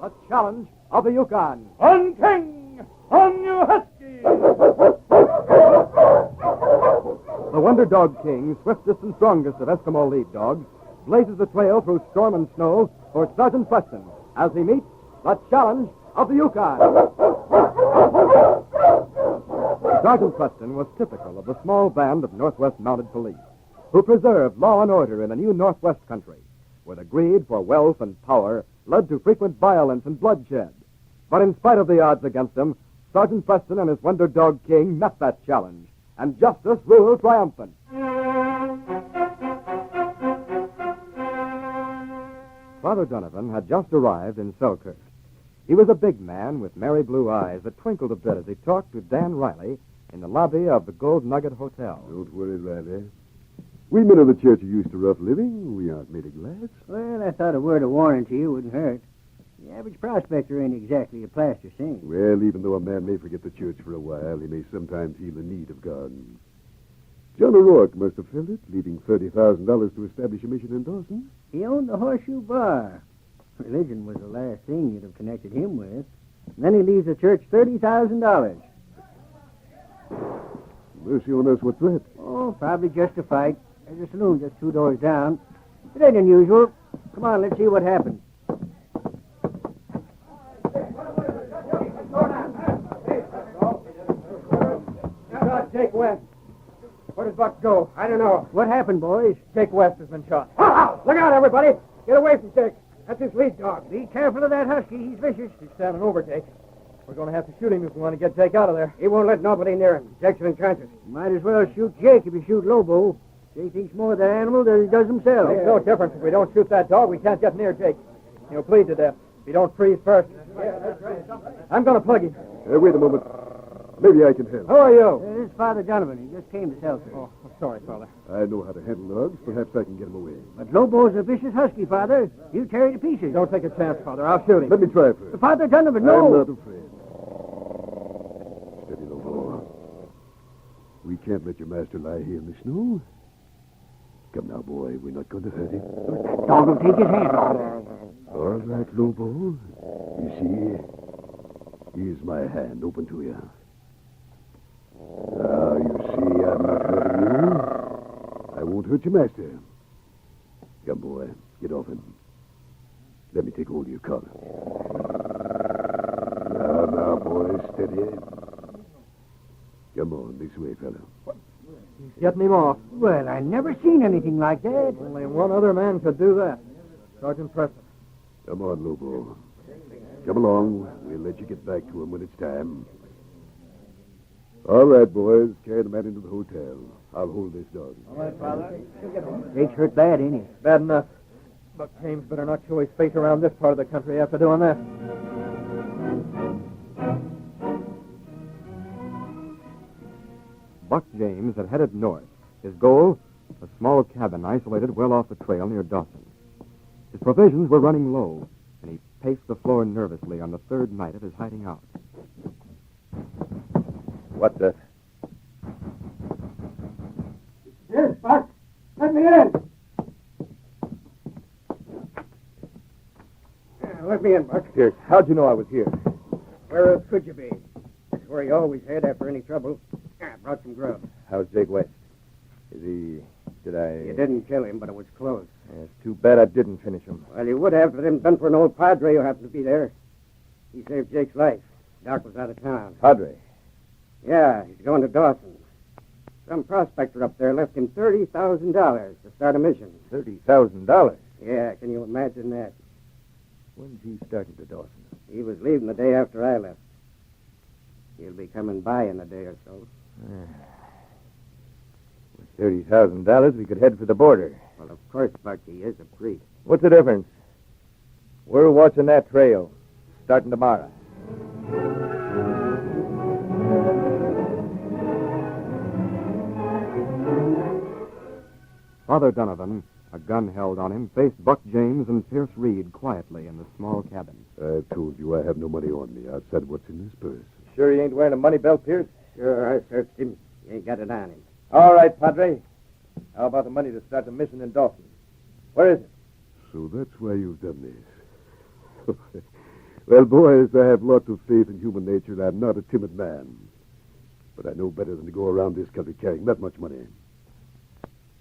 the challenge of the Yukon. On King! On you Husky! The Wonder Dog King, swiftest and strongest of Eskimo lead dogs, blazes the trail through storm and snow for Sergeant Preston as he meets the challenge of the Yukon. Sergeant Preston was typical of the small band of Northwest Mounted Police who preserved law and order in the new Northwest country, where the greed for wealth and power led to frequent violence and bloodshed. But in spite of the odds against him, Sergeant Preston and his Wonder Dog King met that challenge, and justice ruled triumphant. Father Donovan had just arrived in Selkirk. He was a big man with merry blue eyes that twinkled a bit as he talked to Dan Riley in the lobby of the Gold Nugget Hotel. Don't worry, Riley. We men of the church are used to rough living. We aren't made of glass. Well, I thought a word of warning to you wouldn't hurt. The average prospector ain't exactly a plaster saint. Well, even though a man may forget the church for a while, he may sometimes feel the need of God. John O'Rourke must have felt it, leaving $30,000 to establish a mission in Dawson. He owned the Horseshoe Bar. Religion was the last thing you'd have connected him with. And then he leaves the church $30,000. Mercy on us, what's that? Oh, probably just a fight. There's a saloon just 2 doors down. It ain't unusual. Come on, let's see what happens. Jake West. Where does Buck go? I don't know. What happened, boys? Jake West has been shot. Look out, everybody! Get away from Jake. That's his lead dog. Be careful of that husky. He's vicious. He's standing over Jake. We're going to have to shoot him if we want to get Jake out of there. He won't let nobody near him. Jake's unconscious. Might as well shoot Jake if you shoot Lobo. Jake thinks more of the animal than he does himself. Makes no difference. If we don't shoot that dog, we can't get near Jake. He'll bleed to death. If he don't freeze first. Yeah, that's right. I'm going to plug him. Wait a moment. Maybe I can help. Who are you? This is Father Donovan. He just came to Selkirk. Oh, I'm sorry, Father. I know how to handle dogs. Perhaps I can get him away. But Lobo's a vicious husky, Father. He'll tear you to pieces. Don't take a chance, Father. I'll shoot him. Let me try first. Father Donovan, no. I'm not afraid. Steady, Lobo. We can't let your master lie here in the snow. Come now, boy. We're not going to hurt him. Dog will take his hand off. All right, Lobo. You see, here's my hand open to you. Now, you see, I'm not hurting you. I won't hurt your master. Come, boy. Get off him. Let me take hold of your collar. Now, boy. Steady. Come on, this way, fella. He's getting him off. Well, I never seen anything like that. Only one other man could do that. Sergeant Preston. Come on, Lobo. Come along. We'll let you get back to him when it's time. All right, boys. Carry the man into the hotel. I'll hold this dog. All right, Father. Jake's hurt bad, ain't he? Bad enough. Buck James better not show his face around this part of the country after doing that. Buck James had headed north. His goal, a small cabin isolated well off the trail near Dawson. His provisions were running low, and he paced the floor nervously on the 3rd night of his hiding out. What's that? Yes, Buck. Let me in. Let me in, Buck. Pierce, how'd you know I was here? Where else could you be? That's where you always head after any trouble. I brought some grub. How's Jake West? Is he... Did I... You didn't kill him, but it was close. Yeah, it's too bad I didn't finish him. Well, you would have if it hadn't been for an old padre who happened to be there. He saved Jake's life. Doc was out of town. Padre? Yeah, he's going to Dawson. Some prospector up there left him $30,000 to start a mission. $30,000? Yeah, can you imagine that? When's he starting to Dawson? He was leaving the day after I left. He'll be coming by in a day or so. With $30,000, we could head for the border. Well, of course, Buck, he is a priest. What's the difference? We're watching that trail, starting tomorrow. Father Donovan, a gun held on him, faced Buck James and Pierce Reed quietly in the small cabin. I told you I have no money on me outside what's in this purse. Sure he ain't wearing a money belt, Pierce? Sure, I searched him. He ain't got it on him. All right, Padre. How about the money to start the mission in Dawson? Where is it? So that's why you've done this. Well, boys, I have lots of faith in human nature, and I'm not a timid man. But I know better than to go around this country carrying that much money.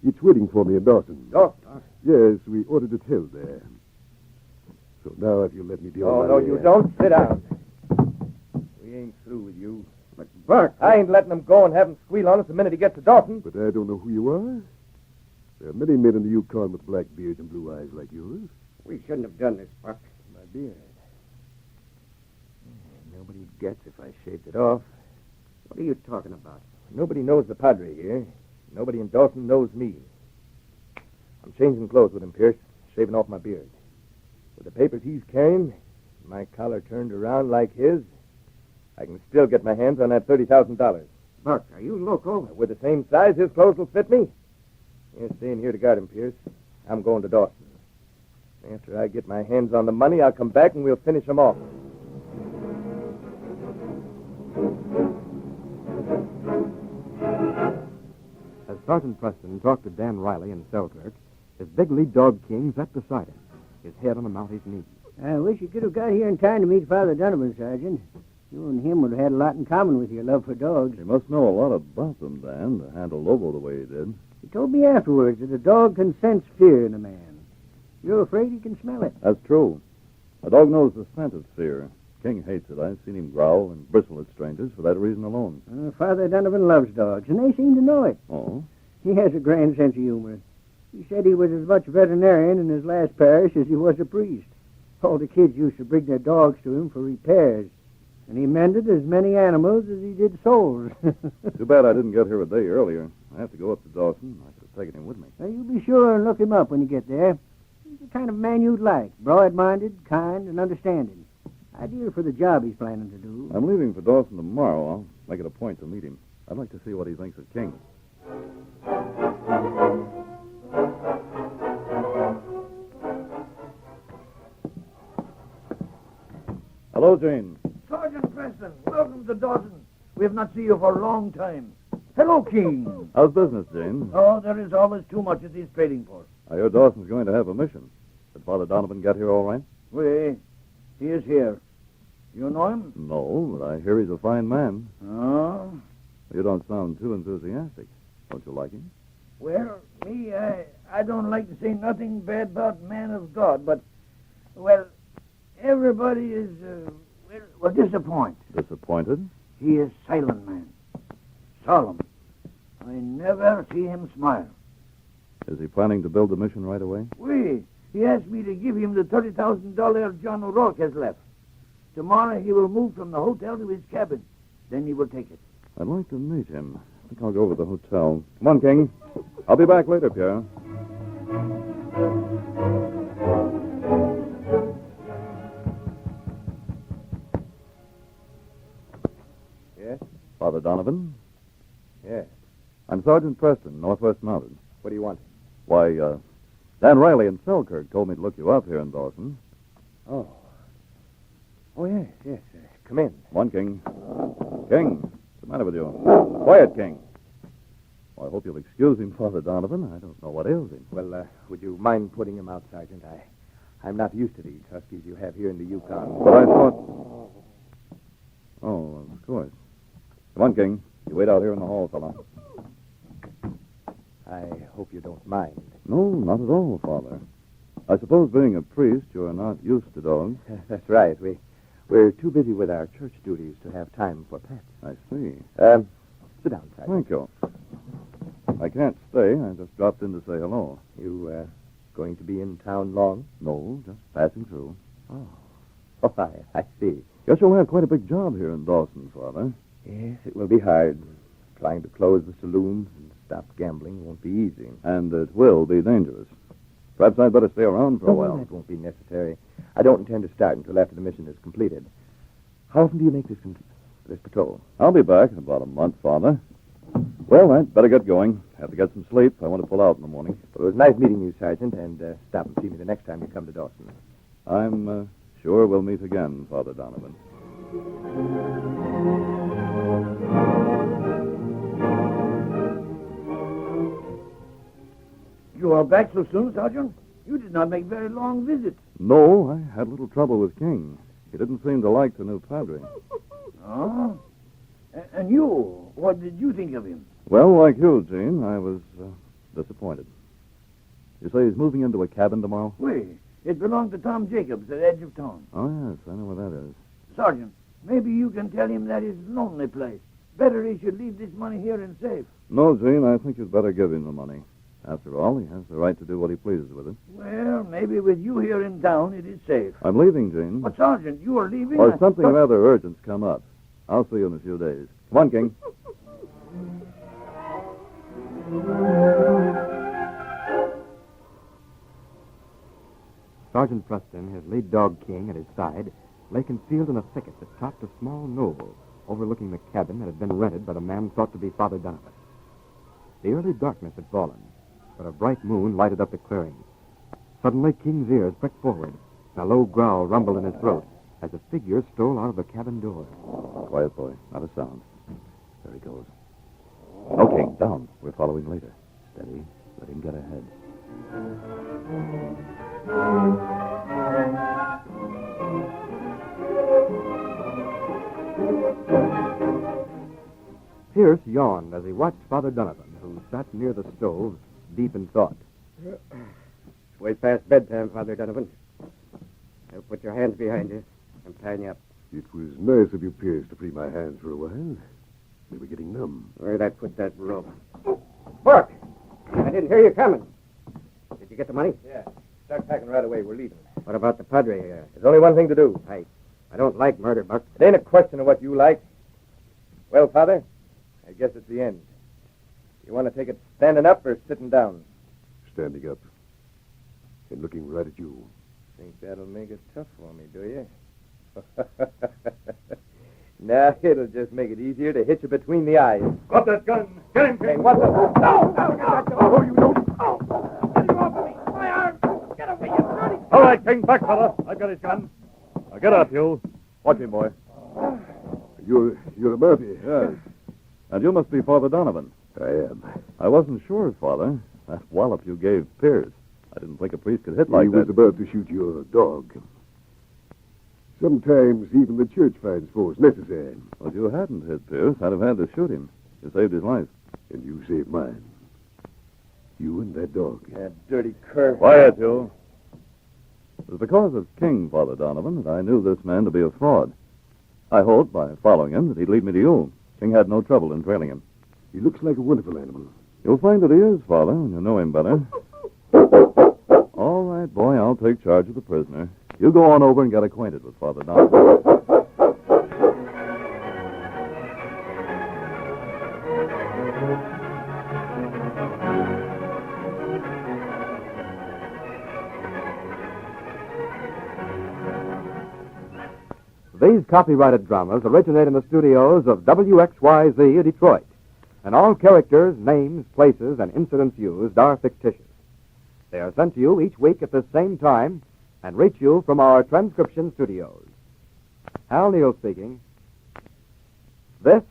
It's waiting for me in Dawson. Dawson? Yes, we ordered it held there. So now, if you'll let me deal Oh, with no, you don't. Sit down. We ain't through with you. But, Buck, I ain't letting him go and have him squeal on us the minute he gets to Dawson. But I don't know who you are. There are many men in the Yukon with black beards and blue eyes like yours. we shouldn't have done this, Buck. My beard. Nobody gets if I shaved it off. What are you talking about? Nobody knows the Padre here. Nobody in Dawson knows me. I'm changing clothes with him, Pierce, shaving off my beard. With the papers he's carrying, my collar turned around like his, I can still get my hands on that $30,000. Buck, are you loco? With the same size, his clothes will fit me. You're staying here to guard him, Pierce. I'm going to Dawson. After I get my hands on the money, I'll come back and we'll finish him off. As Sergeant Preston talked to Dan Riley in Selkirk, his big lead dog King sat beside him, his head on the Mountie's knee. I wish you could have got here in time to meet Father Donovan, Sergeant. You and him would have had a lot in common with your love for dogs. You must know a lot about them, Dan, to handle Lobo the way he did. He told me afterwards that a dog can sense fear in a man. You're afraid he can smell it. That's true. A dog knows the scent of fear. King hates it. I've seen him growl and bristle at strangers for that reason alone. Father Donovan loves dogs, and they seem to know it. Oh? He has a grand sense of humor. He said he was as much veterinarian in his last parish as he was a priest. All the kids used to bring their dogs to him for repairs, and he mended as many animals as he did souls. Too bad I didn't get here a day earlier. I have to go up to Dawson. I could have taken him with me. Now, you be sure and look him up when you get there. He's the kind of man you'd like, broad-minded, kind, and understanding. Ideal for the job he's planning to do. I'm leaving for Dawson tomorrow. I'll make it a point to meet him. I'd like to see what he thinks of King. Hello, Jane. Sergeant Preston, welcome to Dawson. We have not seen you for a long time. Hello, King. How's business, Jane? Oh, there is always too much at these trading posts. I hear Dawson's going to have a mission. Did Father Donovan get here all right? He is here. You know him? No, but I hear he's a fine man. Oh? You don't sound too enthusiastic. Don't you like him? Well, me, I don't like to say nothing bad about man of God, but, well, everybody is, disappointed. Disappointed? He is silent man. Solemn. I never see him smile. Is he planning to build the mission right away? He asked me to give him the $30,000 John O'Rourke has left. Tomorrow he will move from the hotel to his cabin. Then he will take it. I'd like to meet him. I think I'll go over to the hotel. Come on, King. I'll be back later, Pierre. Yes? Father Donovan? Yes. I'm Sergeant Preston, Northwest Mounted. What do you want? Why, Dan Riley in Selkirk told me to look you up here in Dawson. Oh. Oh, yes. Come in. Come on, King. King, what's the matter with you? Quiet, King. Well, I hope you'll excuse him, Father Donovan. I don't know what ails him. Well, would you mind putting him out, Sergeant? I'm not used to these huskies you have here in the Yukon. But I thought... Oh, of course. Come on, King. You wait out here in the hall, fellow. I hope you don't mind. No, not at all, Father. I suppose being a priest, you're not used to dogs. That's right. We're too busy with our church duties to have time for pets. I see. Sit down, Sergeant. Thank you. I can't stay. I just dropped in to say hello. You, going to be in town long? No, just passing through. Oh, I see. Guess you'll have quite a big job here in Dawson, Father. Yes, it will be hard. Trying to close the saloons and stop gambling won't be easy. And it will be dangerous. Perhaps I'd better stay around for a while. That won't be necessary. I don't intend to start until after the mission is completed. How often do you make this patrol? I'll be back in about a month, Father. Well, I'd better get going. Have to get some sleep. I want to pull out in the morning. Well, it was nice meeting you, Sergeant, and stop and see me the next time you come to Dawson. I'm sure we'll meet again, Father Donovan. You are back so soon, Sergeant? You did not make very long visits. No, I had a little trouble with King. He didn't seem to like the new padre. Oh? And you, what did you think of him? Well, like you, Gene, I was disappointed. You say he's moving into a cabin tomorrow? Wait, it belonged to Tom Jacobs at Edge of Town. Oh, yes, I know where that is. Sergeant, maybe you can tell him that is a lonely place. Better he should leave this money here in safe. No, Gene, I think you'd better give him the money. After all, he has the right to do what he pleases with it. Well, maybe with you here in town, it is safe. I'm leaving, Gene. But, Sergeant, you are leaving? Or something rather urgent's come up. I'll see you in a few days. Come on, King. Sergeant Preston, his lead dog King, at his side, lay concealed in a thicket that topped a small knoll overlooking the cabin that had been rented by the man thought to be Father Donovan. The early darkness had fallen, but a bright moon lighted up the clearing. Suddenly, King's ears pricked forward, and a low growl rumbled in his throat as a figure stole out of the cabin door. Quiet, boy. Not a sound. There he goes. No, King, down. We're following later. Steady. Let him get ahead. Pierce yawned as he watched Father Donovan, who sat near the stove, deep in thought. It's way past bedtime, Father Donovan. Now put your hands behind you. I'm tying you up. It was nice of you, Pierce, to free my hands for a while. They were getting numb. Where'd I put that rope? Mark! I didn't hear you coming. Did you get the money? Yeah. Start packing right away. We're leaving. What about the Padre? There's only one thing to do. I don't like murder, Buck. It ain't a question of what you like. Well, Father, I guess it's the end. You want to take it standing up or sitting down? Standing up and looking right at you. Think that'll make it tough for me, do you? Nah, it'll just make it easier to hit you between the eyes. Got that gun. Get him, Hey, what the... No! Oh, you don't. Get you off of me! My arm! Get away, you dirty... All right, King, back, fella. I've got his gun. Now get up, you. Watch him, boy. You're a Mountie. Yes. And you must be Father Donovan. I am. I wasn't sure, Father. That wallop you gave Pierce. I didn't think a priest could hit like He was that. about to shoot your dog. Sometimes even the church finds force necessary. Well, if you hadn't hit Pierce, I'd have had to shoot him. You saved his life. And you saved mine. You and that dog. That dirty cur. Quiet, you. It was because of King, Father Donovan, that I knew this man to be a fraud. I hoped, by following him, that he'd lead me to you. King had no trouble in trailing him. He looks like a wonderful animal. You'll find that he is, Father, when you know him better. All right, boy, I'll take charge of the prisoner. You go on over and get acquainted with Father Donovan. These copyrighted dramas originate in the studios of WXYZ Detroit, and all characters, names, places, and incidents used are fictitious. They are sent to you each week at the same time and reach you from our transcription studios. Hal Neal speaking. This